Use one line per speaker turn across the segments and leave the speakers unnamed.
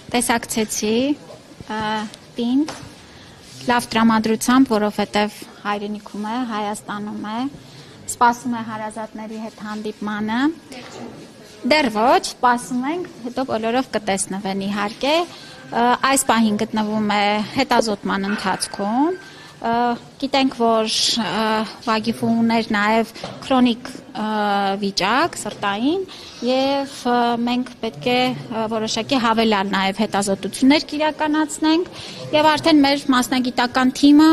Տեսակցեցի պինդ լավ տրամադրությամբ, որովհետև հայրենիքում է, Հայաստանում է, սպասում է հարազատների հետ հանդիպմանը, դեռ ոչ, սպասում ենք, հետո բոլորով կտեսնվեն իհարկե, այս պահին գտնվում է հետազոտման ընթացքում, գիտենք, որ Վագիֆը ուներ նաև քրոնիկ վիճակ, սրտային, և մենք պետք է որոշակի հավելյալ նաև հետազոտություններ կիրականացնենք, և արդեն մեր մասնագիտական թիմը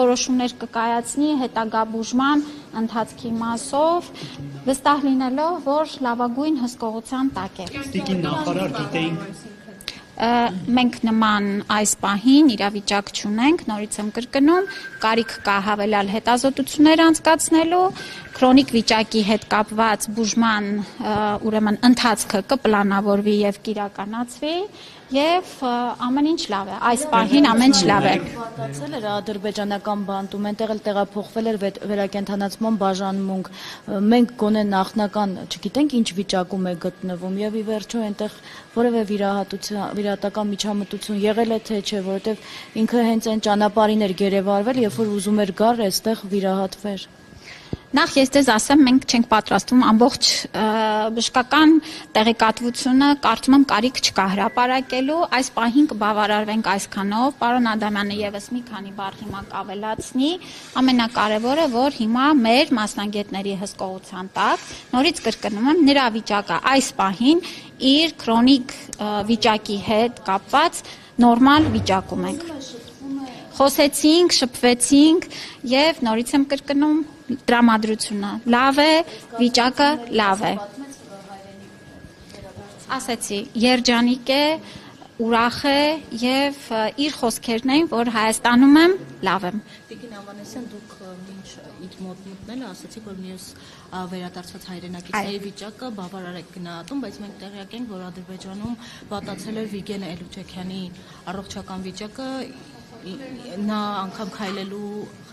որոշումներ կկայացնի հետագա բուժման ընթացքի մասով, վստահ լինելով, որ լավագույն հսկողության տակ է։
Տիկին նախարար գիտեինք։
Մենք նման այս պահին իրավիճակ չունենք, նորից եմ կրկնում, կարիք կա հավելյալ հետազոտություններ անցկացնելու, քրոնիկ վիճակի հետ կապված բուժման ուրեմն ընթացքը կպլանավորվի և կիրականացվի և ամեն ինչ լավ է, այս պահին ամեն ինչ լավ է։
Վատացել էր ադրբեջանական բանտում, այնտեղ էլ տեղափոխվել էր վերակենդանացման բաժանմունք, մենք գոնե նախնական չգիտենք ինչ վիճակում է գտնվում և ի վերջո այնտեղ որևէ վիրահատական միջամտություն եղել է թե չէ, որովհետև ինքը հենց այն ճանապարհին էր գերեվարվել, երբ որ ուզում էր գալ այստեղ վիրահատվեր։
Նախ ես ձեզ ասեմ, մենք չենք պատրաստվում ամբողջ բժշկական տեղեկատվությունը, կարծում եմ կարիք չկա հրապարակելու, այս պահին կբավարարվենք այսքանով, պարոն Ադամյանը ևս մի քանի բառ հիմա կավելացնի, ամենակարևորը, որ հիմա մեր մասնագետների հսկողության տակ, նորից կրկնում եմ, նրա վիճակը այս պահին իր քրոնիկ վիճակի հետ կապված նորմալ վիճակում ենք։ Խոսեցինք, շփվեցինք և նորից եմ կրկնում տրամադրությունը լավ է, վիճակը լավ է։ Ասեցի, երջանիկ է, ուրախ է և իր խոսքերն էին, որ Հայաստանում եմ, լավ եմ։
Տիկին Ավանեսյան, դուք մինչ իր մոտ մտնելը ասացիք, որ մյուս վերադարձած հայրենակիցների վիճակը բավարար եք գնահատում, բայց մենք տեղյակ ենք, որ Ադրբեջանում վատացել է Վիգեն Էլուչաքյանի առողջական վիճակը, նա անգամ քայլելու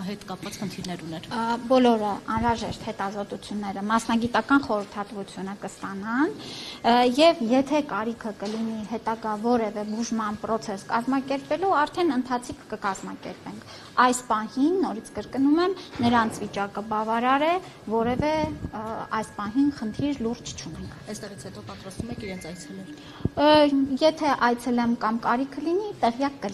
հետ կապված խնդիրներ ուներ։
Բոլորը անհրաժեշտ հետազոտությունները մասնագիտական խորհրդատվությունը կստանան և եթե կարիքը կլինի հետագա որևէ բուժման պրոցես կազմակերպելու, արդեն ընթացիկ կկազմակերպենք։ Այս պահին, նորից կրկնում եմ, նրանց վիճակը բավարար է, որևէ այս պահին խնդիր լուրջ չունենք։
Այստեղից հետո պատրաստում եք իրենց այցելել։
Եթե այցելեմ կամ կարիքը լինի, տեղյակ կլինի։